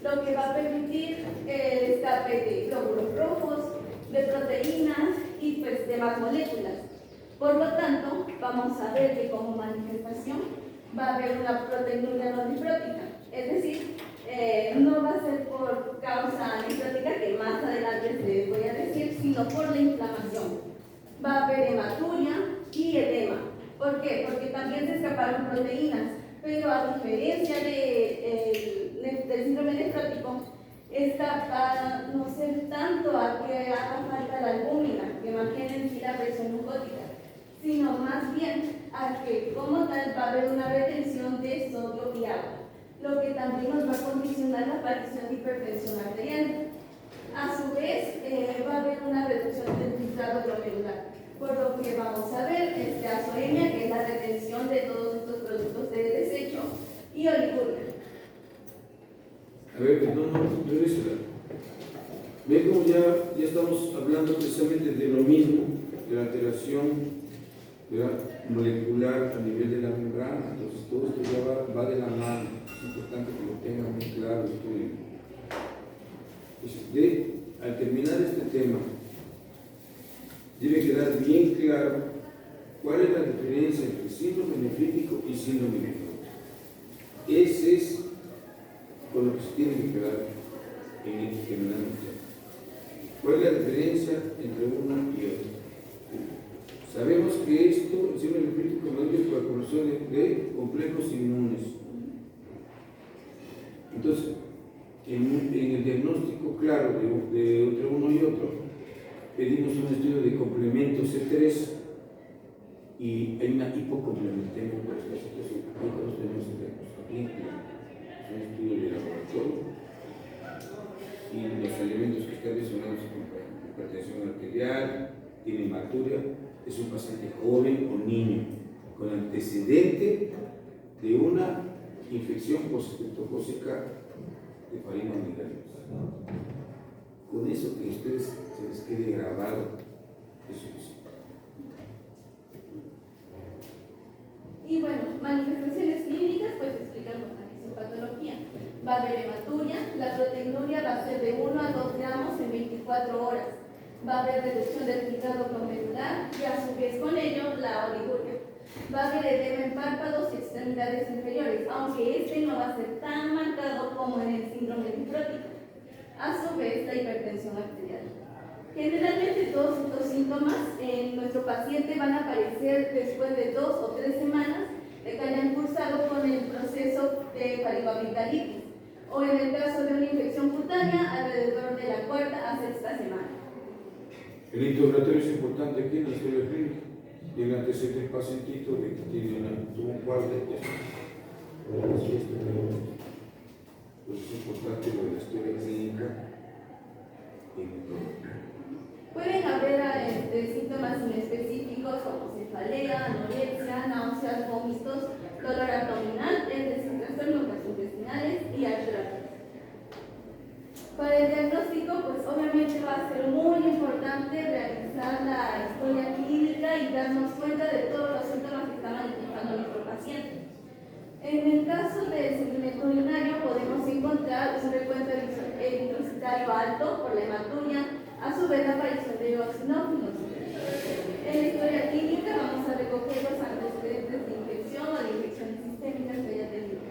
lo que va a permitir el escape de glóbulos rojos, de proteínas y pues demás moléculas. Por lo tanto, vamos a ver que como manifestación va a haber una proteinuria no nefrótica, es decir, no va a ser por causa nefrótica, que más adelante les voy a decir, sino por la inflamación. Va a haber hematuria y edema. ¿Por qué? Porque también se escaparon proteínas, pero a diferencia del síndrome nefrótico, esta va a no ser tanto a que haga falta la albúmina, que mantiene en sí la presión mucótica, sino más bien a que como tal va a haber una retención de sodio y agua, lo que también nos va a condicionar la aparición de hipertensión arterial. A su vez, va a haber una reducción del filtrado glomerular, por lo que vamos a ver azoemia, que es la retención de todos estos productos de desecho, y oliguria. A ver, no, regrésela. Ven como ya estamos hablando precisamente de lo mismo, de la alteración, ¿verdad?, molecular a nivel de la membrana. Entonces todo esto ya va de la mano. Es importante que lo tengan muy claro. De al terminar este tema, debe quedar bien claro cuál es la diferencia entre síndrome nefrítico y síndrome nefrótico. Ese es con lo que se tiene que quedar en este terminal. ¿Cuál es la diferencia entre uno y otro? Sabemos que esto, el síndrome nefrítico, no es por la producción de complejos inmunes. Entonces, en el diagnóstico claro de entre uno y otro, pedimos un estudio de complemento C3 y hay una hipocomplementaria por esta situación. Ahí tenemos el diagnóstico, es un estudio de laboratorio y los elementos que están mencionados como hipertensión arterial, tiene hematuria, es un paciente joven o niño con antecedente de una infección postestreptocócica de farina amilaria. Con eso que a ustedes se les quede grabado es suficiente. Y bueno, manifestaciones clínicas, pues explicamos la fisiopatología. Va a haber hematuria, la proteinuria va a ser de 1 a 2 gramos en 24 horas. Va a haber reducción del filtrado glomerular y a su vez con ello la oliguria. Va a haber edema en párpados y extremidades inferiores, aunque este no va a ser tan marcado como en el síndrome nefrótico. A su vez, la hipertensión arterial. Generalmente todos estos síntomas en nuestro paciente van a aparecer después de 2 o 3 semanas de que hayan cursado con el proceso de faringoamigdalitis, o en el caso de una infección cutánea alrededor de la 4ª a 6ª semana. El interrogatorio es importante aquí en la historia clínica. Y el antecedente del pacientito de que tuvo un cuadro de pues es importante lo de la historia clínica. Pueden haber síntomas inespecíficos como cefalea, anorexia, náuseas, vómitos, dolor abdominal, es decir, trastornos gastrointestinales y artritis. Para el diagnóstico, pues obviamente va a ser muy importante realizar la historia clínica y darnos cuenta de todos los síntomas que está manifestando nuestro paciente. En el caso del sedimento urinario podemos encontrar un recuento eritrocitario alto por la hematuria, a su vez la aparición de eosinófilos. En la historia clínica vamos a recoger los antecedentes de infección o de infecciones sistémicas que haya tenido.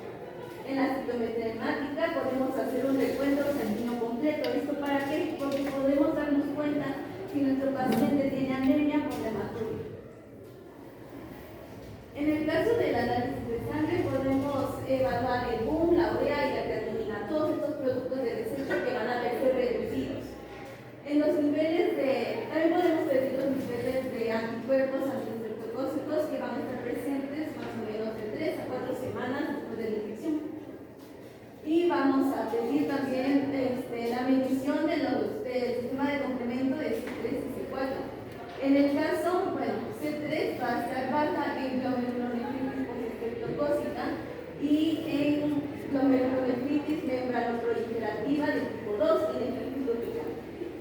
En la citometría hemática podemos hacer un recuento sanguíneo completo. ¿Esto para qué? Porque podemos darnos cuenta si nuestro paciente tiene anemia por la hematuria. En el caso del análisis de sangre podemos evaluar el BUM, la urea y la creatinina, todos estos productos de desecho que van a verse reducidos. En los niveles también podemos pedir los niveles de anticuerpos antistreptocócicos que van a estar presentes más o menos de 3 a 4 semanas después de la infección. Y vamos a pedir también la medición del sistema de complemento de C3 y C4. En el caso, C3 va a estar baja en glomerulonefritis postestreptocócica y en glomerulonefritis membranoproliferativa de tipo 2 y nefritis ductal.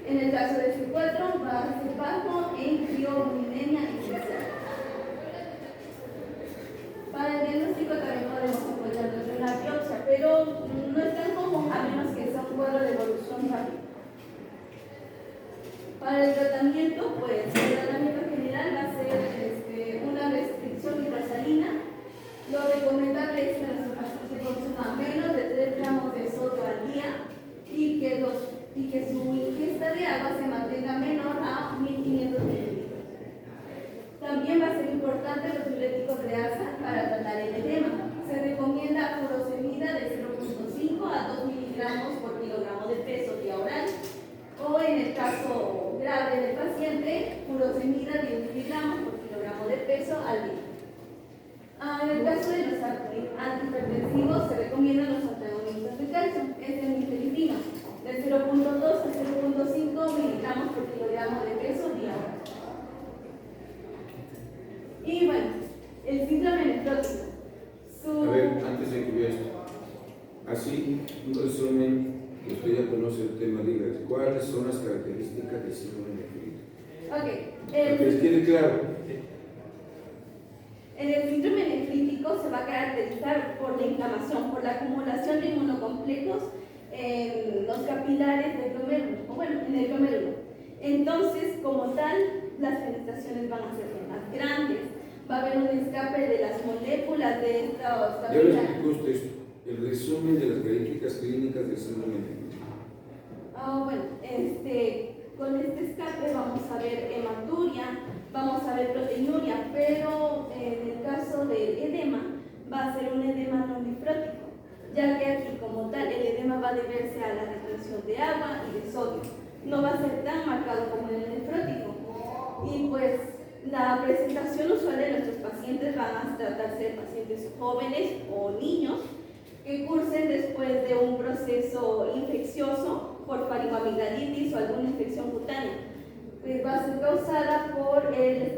En el caso de C4 va a ser bajo en criogluminemia esencial. Para el diagnóstico también podemos apoyarnos en una biopsia, pero no es tan común a menos que sea un cuadro de evolución rápida. Para el tratamiento, pues el tratamiento general va a ser una restricción hidrosalina. Lo recomendable es que nuestro paciente consuma menos de 3 gramos de sodio al día y que su ingesta de agua se mantenga menor a 1500 mililitros. También va a ser importante los diuréticos de asa para tratar el edema. Se recomienda furosemida de 0.5 a 2 miligramos por kilogramo de peso vía oral, o en el caso grave del paciente, furosemida de 10 miligramos por kilogramo de peso al día. En el caso de los antihipertensivos, se recomiendan los antagonistas de calcio, es el nifedipino, de 0.2 a 0.5 miligramos por kilogramo de peso vía oral. Y bueno, el síndrome nefrótico. A ver, antes de que vea esto, así, un resumen, que usted ya conoce el tema, diga, ¿cuáles son las características del síndrome nefrítico? Ok. Para que les quede claro. En el síndrome nefrítico se va a caracterizar por la inflamación, por la acumulación de inmunocomplejos en los capilares del glomérulo, o bueno, en el glomérulo. Entonces, como tal, las penetraciones van a ser más grandes, va a haber un escape de las moléculas de estos Ya lo capilares. explicó usted esto, el resumen de las características clínicas del síndrome. Bueno, con este escape vamos a ver hematuria, vamos a ver proteinuria, pero en el caso del edema va a ser un edema no nefrótico, ya que aquí como tal el edema va a deberse a la retención de agua y de sodio, no va a ser tan marcado como en el nefrótico. Y pues la presentación usual de nuestros pacientes van a tratarse de pacientes jóvenes o niños que cursen después de un proceso infeccioso por faringoamigdalitis o alguna infección cutánea, pues va a ser causada por el